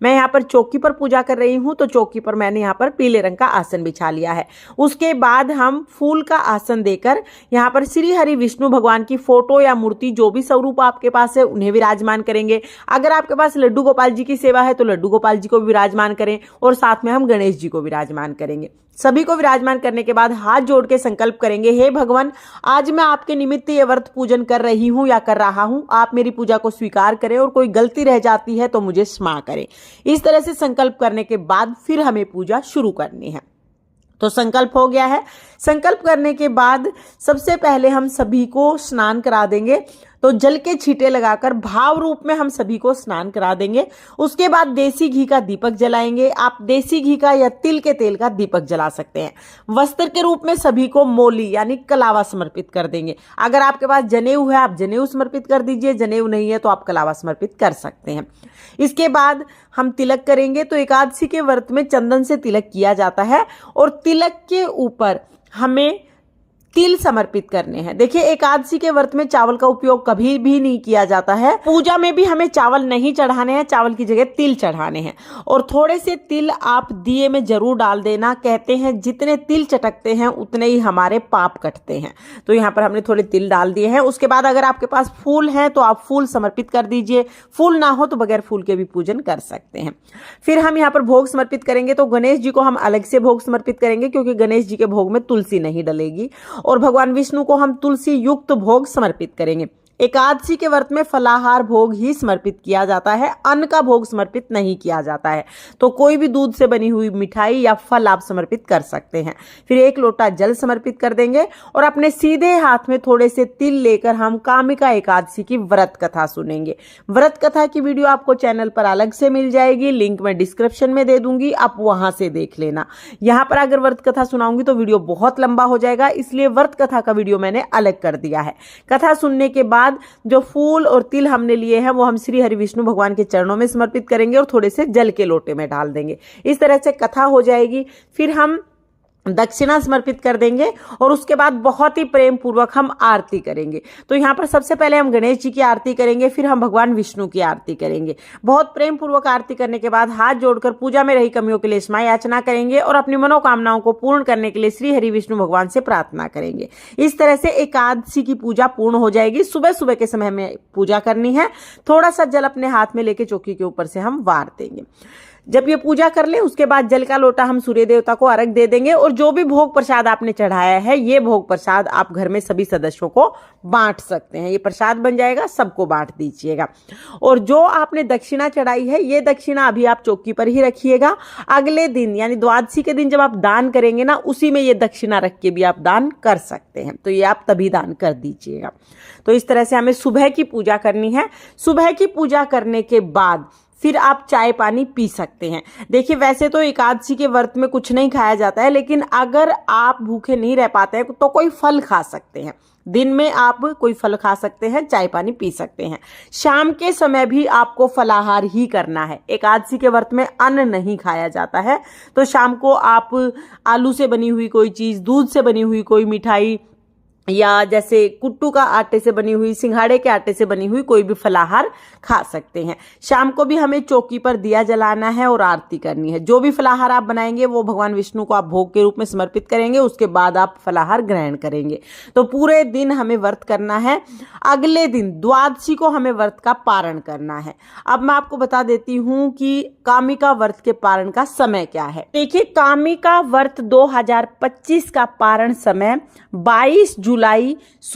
मैं यहाँ पर चौकी पर पूजा कर रही हूँ, तो चौकी पर मैंने यहाँ पर पीले रंग का आसन बिछा लिया है। उसके बाद हम फूल का आसन देकर यहाँ पर श्री हरि विष्णु भगवान की फोटो या मूर्ति, जो भी स्वरूप आपके पास है, उन्हें विराजमान करेंगे। अगर आपके पास लड्डू गोपाल जी की सेवा है तो लड्डू गोपाल जी को विराजमान करें, और साथ में हम गणेश जी को विराजमान करेंगे। सभी को विराजमान करने के बाद हाथ जोड़ के संकल्प करेंगे, हे भगवान, आज मैं आपके निमित्त ये व्रत पूजन कर रही हूँ या कर रहा हूँ, आप मेरी पूजा को स्वीकार करें और कोई गलती रह जाती है तो मुझे क्षमा करें। इस तरह से संकल्प करने के बाद फिर हमें पूजा शुरू करनी है। तो संकल्प हो गया है। संकल्प करने के बाद सबसे पहले हम सभी को स्नान करा देंगे। तो जल के छींटे लगाकर भाव रूप में हम सभी को स्नान करा देंगे। उसके बाद देसी घी का दीपक जलाएंगे। आप देसी घी का या तिल के तेल का दीपक जला सकते हैं। वस्त्र के रूप में सभी को मोली यानी कलावा समर्पित कर देंगे। अगर आपके पास जनेऊ है, आप जनेऊ समर्पित कर दीजिए। जनेऊ नहीं है तो आप कलावा समर्पित कर सकते हैं। इसके बाद हम तिलक करेंगे। तो एकादशी के व्रत में चंदन से तिलक किया जाता है, और तिलक के ऊपर हमें तिल समर्पित करने हैं। देखिए, एकादशी के व्रत में चावल का उपयोग कभी भी नहीं किया जाता है। पूजा में भी हमें चावल नहीं चढ़ाने हैं, चावल की जगह तिल चढ़ाने हैं। और थोड़े से तिल आप दिए में जरूर डाल देना। कहते हैं जितने तिल चटकते हैं उतने ही हमारे पाप कटते हैं। तो यहाँ पर हमने थोड़े तिल डाल दिए हैं। उसके बाद अगर आपके पास फूल हैं तो आप फूल समर्पित कर दीजिए। फूल ना हो तो बगैर फूल के भी पूजन कर सकते हैं। फिर हम यहाँ पर भोग समर्पित करेंगे। तो गणेश जी को हम अलग से भोग समर्पित करेंगे, क्योंकि गणेश जी के भोग में तुलसी नहीं डलेगी। और भगवान विष्णु को हम तुलसी युक्त भोग समर्पित करेंगे। एकादशी के व्रत में फलाहार भोग ही समर्पित किया जाता है, अन्न का भोग समर्पित नहीं किया जाता है। तो कोई भी दूध से बनी हुई मिठाई या फल आप समर्पित कर सकते हैं। फिर 1 लोटा जल समर्पित कर देंगे, और अपने सीधे हाथ में थोड़े से तिल लेकर हम कामिका एकादशी की व्रत कथा सुनेंगे। व्रत कथा की वीडियो आपको चैनल पर अलग से मिल जाएगी, लिंक मैं डिस्क्रिप्शन में दे दूंगी, आप वहां से देख लेना। यहाँ पर अगर व्रत कथा सुनाऊंगी तो वीडियो बहुत लंबा हो जाएगा, इसलिए व्रत कथा का वीडियो मैंने अलग कर दिया है। कथा सुनने के बाद जो फूल और तिल हमने लिए हैं वो हम श्री हरि विष्णु भगवान के चरणों में समर्पित करेंगे, और थोड़े से जल के लोटे में डाल देंगे। इस तरह से कथा हो जाएगी। फिर हम दक्षिणा समर्पित कर देंगे, और उसके बाद बहुत ही प्रेम पूर्वक हम आरती करेंगे। तो यहाँ पर सबसे पहले हम गणेश जी की आरती करेंगे, फिर हम भगवान विष्णु की आरती करेंगे। बहुत प्रेम पूर्वक आरती करने के बाद हाथ जोड़कर पूजा में रही कमियों के लिए क्षमा याचना करेंगे, और अपनी मनोकामनाओं को पूर्ण करने के लिए श्री हरि विष्णु भगवान से प्रार्थना करेंगे। इस तरह से एकादशी की पूजा पूर्ण हो जाएगी। सुबह सुबह के समय में पूजा करनी है। थोड़ा सा जल अपने हाथ में लेके चौकी के ऊपर से हम वार देंगे। जब ये पूजा कर ले, उसके बाद जल का लोटा हम सूर्य देवता को अर्घ दे देंगे, और जो भी भोग प्रसाद आपने चढ़ाया है, ये भोग प्रसाद आप घर में सभी सदस्यों को बांट सकते हैं। ये प्रसाद बन जाएगा, सबको बांट दीजिएगा। और जो आपने दक्षिणा चढ़ाई है, ये दक्षिणा अभी आप चौकी पर ही रखिएगा। अगले दिन यानी द्वादशी के दिन जब आप दान करेंगे ना, उसी में ये दक्षिणा रख के भी आप दान कर सकते हैं। तो ये आप तभी दान कर दीजिएगा। तो इस तरह से हमें सुबह की पूजा करनी है। सुबह की पूजा करने के बाद फिर आप चाय पानी पी सकते हैं। देखिए, वैसे तो एकादशी के व्रत में कुछ नहीं खाया जाता है, लेकिन अगर आप भूखे नहीं रह पाते हैं तो कोई फल खा सकते हैं। दिन में आप कोई फल खा सकते हैं, चाय पानी पी सकते हैं। शाम के समय भी आपको फलाहार ही करना है। एकादशी के व्रत में अन्न नहीं खाया जाता है। तो शाम को आप आलू से बनी हुई कोई चीज़, दूध से बनी हुई कोई मिठाई, या जैसे कुट्टू का आटे से बनी हुई, सिंघाड़े के आटे से बनी हुई कोई भी फलाहार खा सकते हैं। शाम को भी हमें चौकी पर दिया जलाना है और आरती करनी है। जो भी फलाहार आप बनाएंगे वो भगवान विष्णु को आप भोग के रूप में समर्पित करेंगे। उसके बाद आप फलाहार ग्रहण करेंगे। तो पूरे दिन हमें व्रत करना है। अगले दिन द्वादशी को हमें व्रत का पारण करना है। अब मैं आपको बता देती हूँ कि कामिका व्रत के पारण का समय क्या है। देखिए, कामिका व्रत 2025 का पारण समय 22 जुलाई